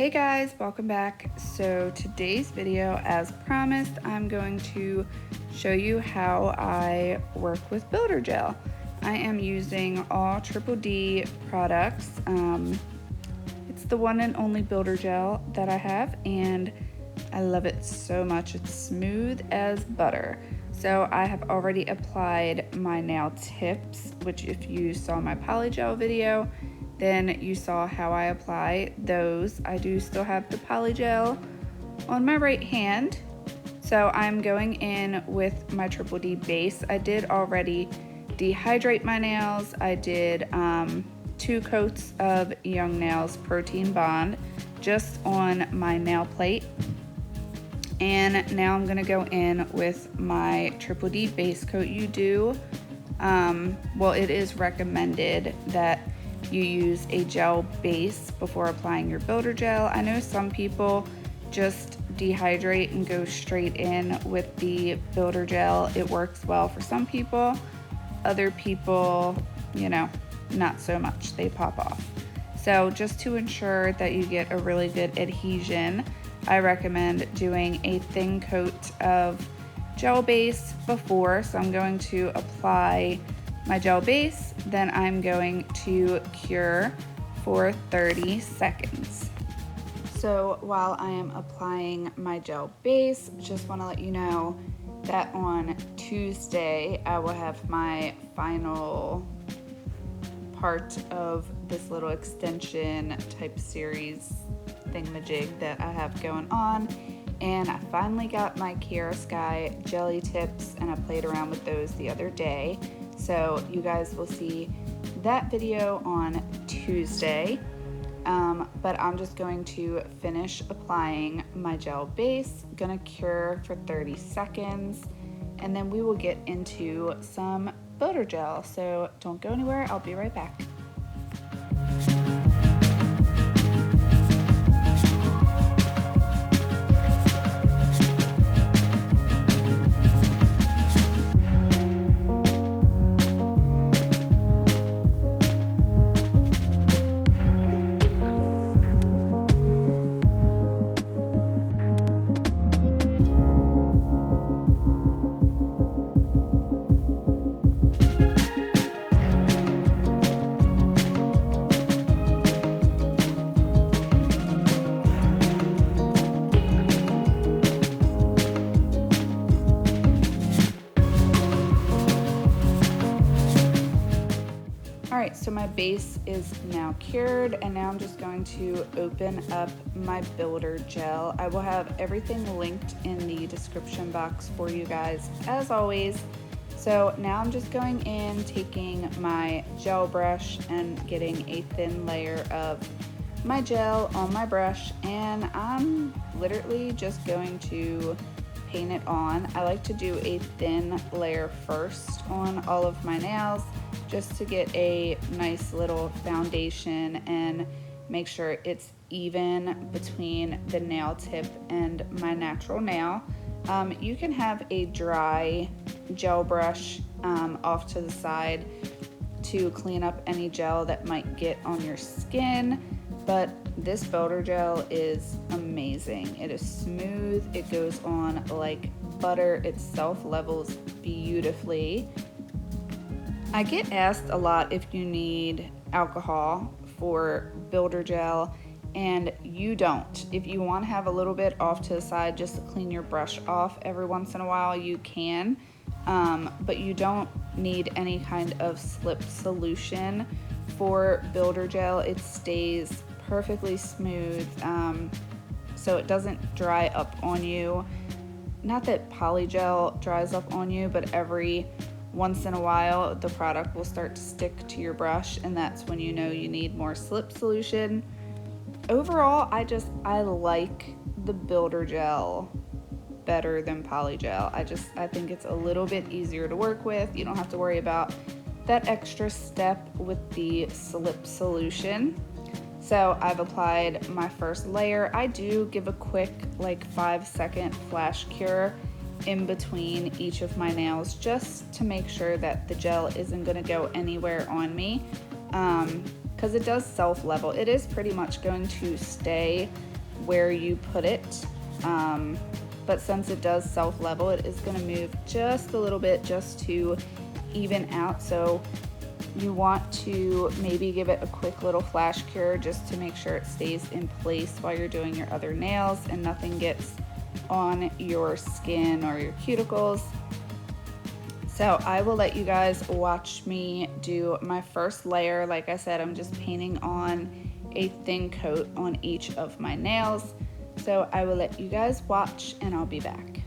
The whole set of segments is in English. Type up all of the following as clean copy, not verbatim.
Hey guys, welcome back. So today's video, as promised, I'm going to show you how I work with builder gel. I am using all Triple D products. It's the one and only builder gel that I have, and I love it so much. It's smooth as butter. So I have already applied my nail tips, which if you saw my polygel video, then you saw how I apply those. I do still have the polygel on my right hand. So I'm going in with my Triple D base. I did already dehydrate my nails. I did 2 coats of Young Nails Protein Bond just on my nail plate. And now I'm gonna go in with my Triple D base coat. You do, well, it is recommended that you use a gel base before applying your builder gel. I know some people just dehydrate and go straight in with the builder gel. It works well for some people. Other people, you know, not so much. They pop off. So just to ensure that you get a really good adhesion, I recommend doing a thin coat of gel base before. So I'm going to apply my gel base, then I'm going to cure for 30 seconds. So while I am applying my gel base, just want to let you know that on Tuesday I will have my final part of this little extension type series thingamajig that I have going on. And I finally got my Kiara Sky jelly tips, and I played around with those the other day. So you guys will see that video on Tuesday. But I'm just going to finish applying my gel base, gonna cure for 30 seconds, and then we will get into some builder gel. So don't go anywhere, I'll be right back. Alright, so my base is now cured, and now I'm just going to open up my builder gel. I will have everything linked in the description box for you guys, as always. So now I'm just going in, taking my gel brush and getting a thin layer of my gel on my brush, and I'm literally just going to paint it on. I like to do a thin layer first on all of my nails, just to get a nice little foundation and make sure it's even between the nail tip and my natural nail. You can have a dry gel brush off to the side to clean up any gel that might get on your skin, but this builder gel is amazing. It is smooth, it goes on like butter, it self-levels beautifully. I get asked a lot if you need alcohol for builder gel, and you don't. If you want to have a little bit off to the side just to clean your brush off every once in a while, you can, but you don't need any kind of slip solution for builder gel. It stays perfectly smooth, so it doesn't dry up on you. Not that polygel dries up on you, but every once in a while the product will start to stick to your brush, and that's when you know you need more slip solution. Overall, I like the builder gel better than polygel. I think it's a little bit easier to work with. You don't have to worry about that extra step with the slip solution. So I've applied my first layer. I do give a quick like 5-second flash cure in between each of my nails, just to make sure that the gel isn't going to go anywhere on me, because it does self-level. It is pretty much going to stay where you put it. But since it does self-level, it is going to move just a little bit just to even out. So you want to maybe give it a quick little flash cure just to make sure it stays in place while you're doing your other nails and nothing gets on your skin or your cuticles. So I will let you guys watch me do my first layer. Like I said, I'm just painting on a thin coat on each of my nails. So I will let you guys watch and I'll be back.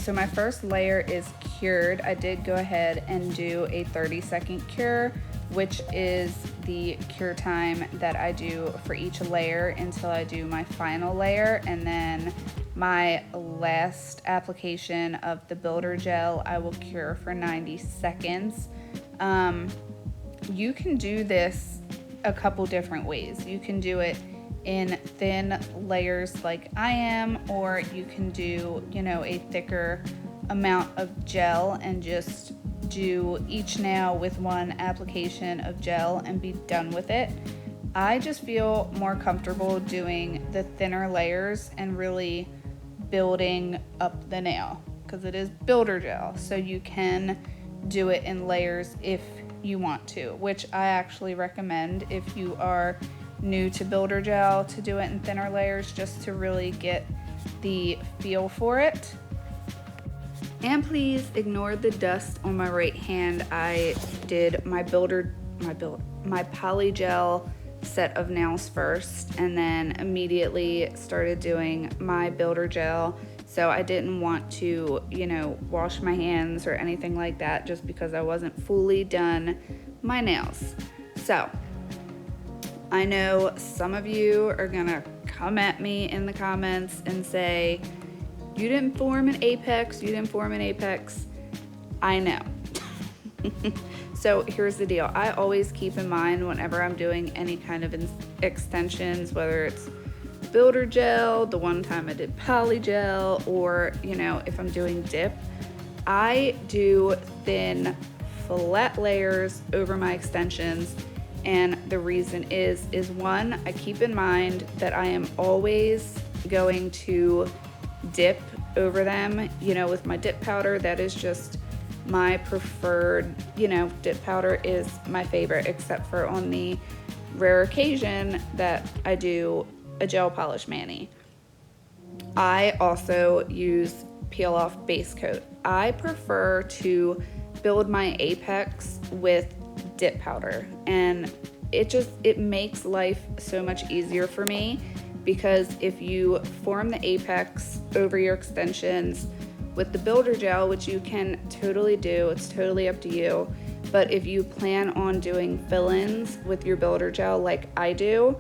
So my first layer is cured. I did go ahead and do a 30-second cure, which is the cure time that I do for each layer until I do my final layer. And then my last application of the builder gel, I will cure for 90 seconds. You can do this a couple different ways. You can do it in thin layers like I am, or you can do, you know, a thicker amount of gel and just do each nail with one application of gel and be done with it. I just feel more comfortable doing the thinner layers and really building up the nail, because it is builder gel, so you can do it in layers if you want to, which I actually recommend if you are new to builder gel to do it in thinner layers, just to really get the feel for it. And please ignore the dust on my right hand. I did my poly gel set of nails first, and then immediately started doing my builder gel. So I didn't want to, you know, wash my hands or anything like that, just because I wasn't fully done my nails. So I know some of you are gonna come at me in the comments and say, you didn't form an apex, you didn't form an apex. I know. So here's the deal. I always keep in mind whenever I'm doing any kind of extensions, whether it's builder gel, the one time I did poly gel, or, you know, if I'm doing dip, I do thin flat layers over my extensions. And the reason is one, I keep in mind that I am always going to dip over them, you know, with my dip powder. That is just my preferred, you know, dip powder is my favorite, except for on the rare occasion that I do a gel polish mani. I also use peel off base coat. I prefer to build my apex with dip powder, and it makes life so much easier for me, because if you form the apex over your extensions with the builder gel, which you can totally do, it's totally up to you, but if you plan on doing fill-ins with your builder gel like I do,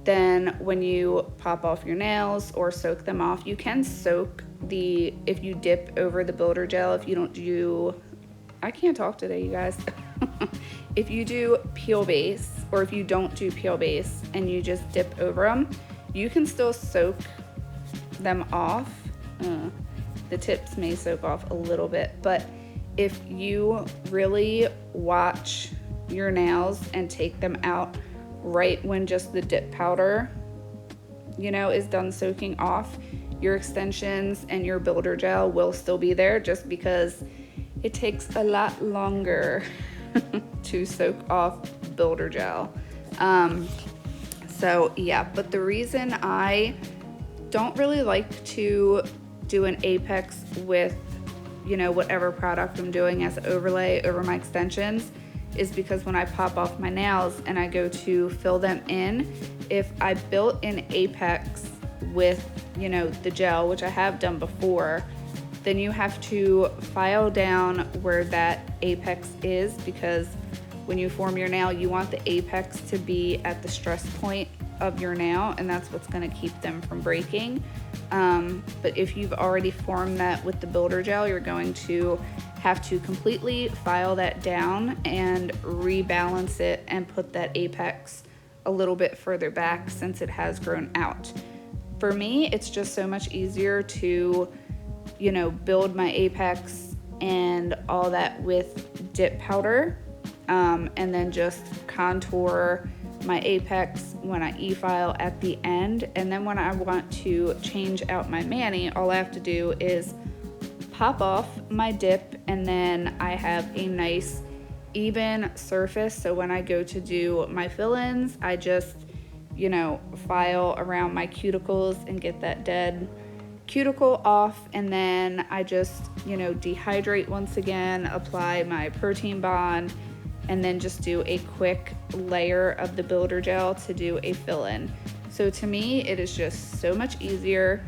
then when you pop off your nails or soak them off, you can soak if you dip over the builder gel, if you don't do, I can't talk today, you guys. If you do peel base, or if you don't do peel base and you just dip over them, you can still soak them off. The tips may soak off a little bit, but if you really watch your nails and take them out right when just the dip powder, you know, is done soaking off, your extensions and your builder gel will still be there, just because it takes a lot longer to soak off builder gel. So yeah, but the reason I don't really like to do an apex with, you know, whatever product I'm doing as an overlay over my extensions is because when I pop off my nails and I go to fill them in, if I built an apex with, you know, the gel, which I have done before, then you have to file down where that apex is, because when you form your nail, you want the apex to be at the stress point of your nail, and that's what's going to keep them from breaking. But if you've already formed that with the builder gel, you're going to have to completely file that down and rebalance it and put that apex a little bit further back, since it has grown out. For me, it's just so much easier to, you know, build my apex and all that with dip powder, and then just contour my apex when I e-file at the end. And then when I want to change out my mani, all I have to do is pop off my dip, and then I have a nice even surface. So when I go to do my fill-ins, I just, you know, file around my cuticles and get that dead cuticle off, and then I just, you know, dehydrate once again, apply my protein bond, and then just do a quick layer of the builder gel to do a fill-in. So to me, it is just so much easier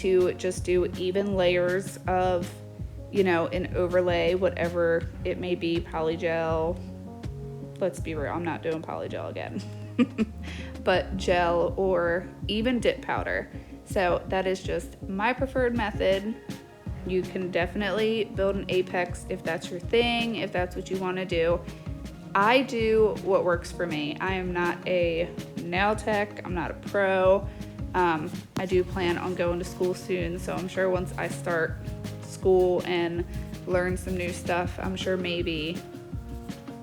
to just do even layers of, you know, an overlay, whatever it may be, polygel. Let's be real, I'm not doing polygel again. But gel or even dip powder. So that is just my preferred method. You can definitely build an apex if that's your thing, if that's what you want to do. I do what works for me. I am not a nail tech, I'm not a pro. I do plan on going to school soon, so I'm sure once I start school and learn some new stuff, I'm sure maybe,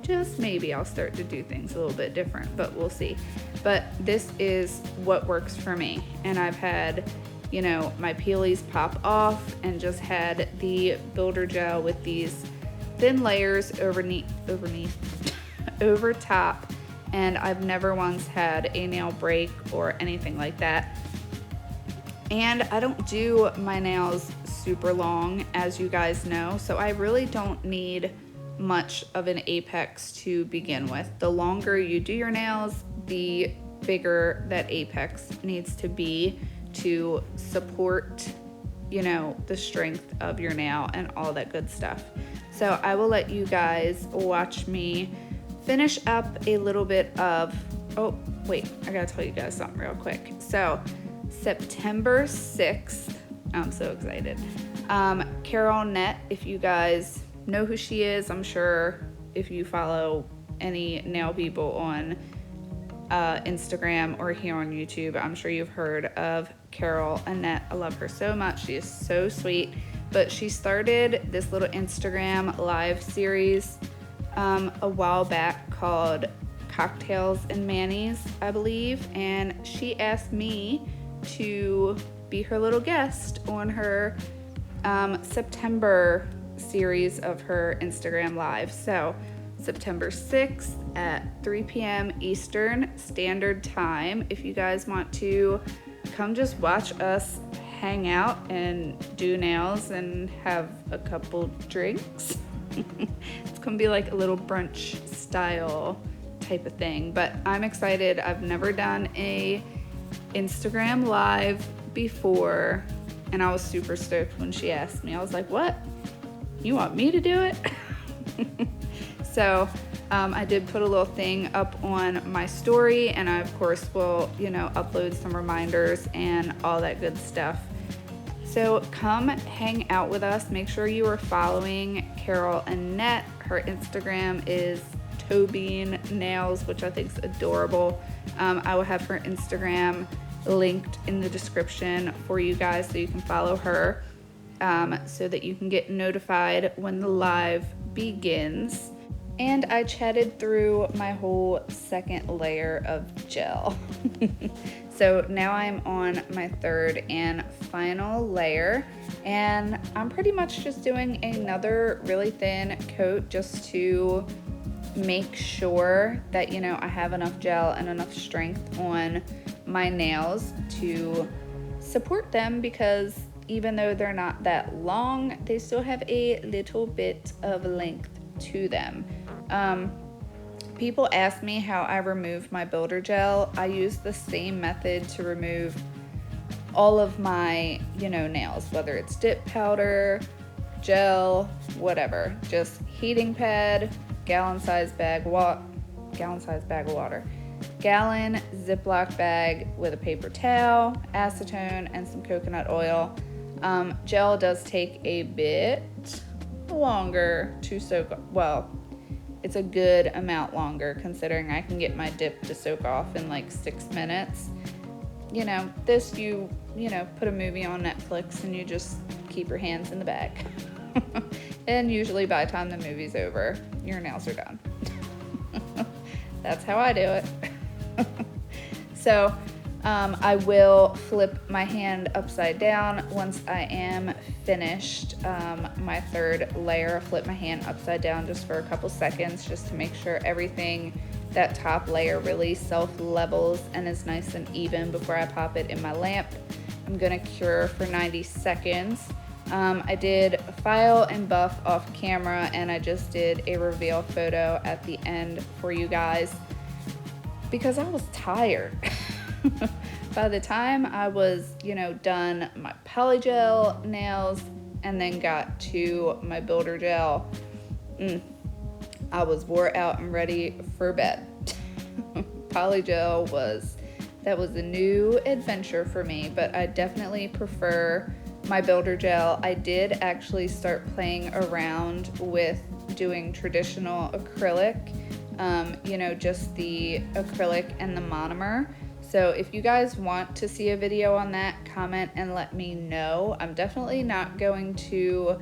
just maybe, I'll start to do things a little bit different, but we'll see. But this is what works for me. And I've had, you know, my peelies pop off and just had the builder gel with these thin layers over top, and I've never once had a nail break or anything like that. And I don't do my nails super long, as you guys know, so I really don't need much of an apex to begin with. The longer you do your nails, the bigger that apex needs to be to support, you know, the strength of your nail and all that good stuff. So I will let you guys watch me finish up a little bit of, oh wait, I gotta tell you guys something real quick. So September 6th, I'm so excited. Carol Net, if you guys know who she is, I'm sure if you follow any nail people on Instagram or here on YouTube, I'm sure you've heard of Carol Annette. I love her so much. She is so sweet. But she started this little Instagram live series a while back called Cocktails and Manis, I believe, and she asked me to be her little guest on her September series of her Instagram live. So September 6th at 3 p.m. Eastern Standard Time. If you guys want to come just watch us hang out and do nails and have a couple drinks. It's gonna be like a little brunch style type of thing, but I'm excited. I've never done a Instagram live before, and I was super stoked when she asked me. I was like, what? You want me to do it? So I did put a little thing up on my story, and I of course will, you know, upload some reminders and all that good stuff. So come hang out with us. Make sure you are following Carol Annette. Her Instagram is Tobean Nails, which I think is adorable. I will have her Instagram linked in the description for you guys so you can follow her, so that you can get notified when the live begins. And I chatted through my whole second layer of gel. So now I'm on my third and final layer, and I'm pretty much just doing another really thin coat just to make sure that, you know, I have enough gel and enough strength on my nails to support them, because even though they're not that long, they still have a little bit of length to them. People ask me how I remove my builder gel. I use the same method to remove all of my, you know, nails, whether it's dip powder, gel, whatever. Just heating pad, gallon size bag of water, gallon Ziploc bag with a paper towel, acetone, and some coconut oil. Gel does take a bit longer to soak, well, it's a good amount longer considering I can get my dip to soak off in like 6 minutes. You know, this you know, put a movie on Netflix and you just keep your hands in the bag. And usually by the time the movie's over, your nails are done. That's how I do it. So I will flip my hand upside down once I am finished my third layer. Flip my hand upside down just for a couple seconds just to make sure everything, that top layer really self-levels and is nice and even before I pop it in my lamp. I'm gonna cure for 90 seconds. I did file and buff off camera, and I just did a reveal photo at the end for you guys because I was tired. by the time I was, you know, done my polygel nails and then got to my builder gel, I was wore out and ready for bed. Polygel was a new adventure for me, but I definitely prefer my builder gel. I did actually start playing around with doing traditional acrylic, you know, just the acrylic and the monomer. So if you guys want to see a video on that, comment and let me know. I'm definitely not going to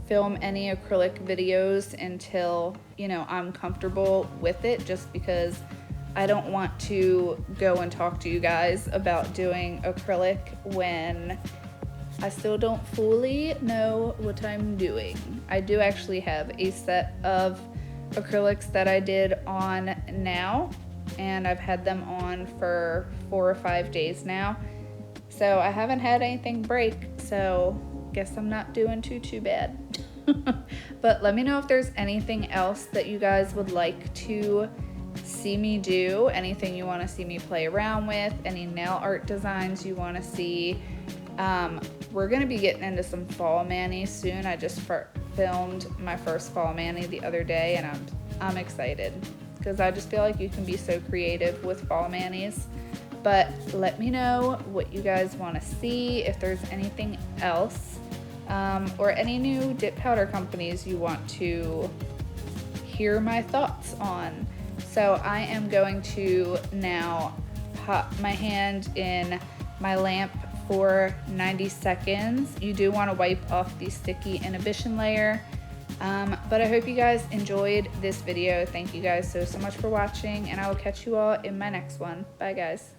film any acrylic videos until, you know, I'm comfortable with it, just because I don't want to go and talk to you guys about doing acrylic when I still don't fully know what I'm doing. I do actually have a set of acrylics that I did on now, and I've had them on for 4 or 5 days now. So I haven't had anything break, so guess I'm not doing too bad. But let me know if there's anything else that you guys would like to see me do, anything you want to see me play around with, any nail art designs you want to see. We're going to be getting into some fall manis soon. I just filmed my first fall mani the other day, and I'm excited because I just feel like you can be so creative with fall manis. But let me know what you guys want to see, if there's anything else, or any new dip powder companies you want to hear my thoughts on. So I am going to now pop my hand in my lamp for 90 seconds. You do want to wipe off the sticky inhibition layer. But I hope you guys enjoyed this video. Thank you guys so much for watching, and I will catch you all in my next one. Bye guys.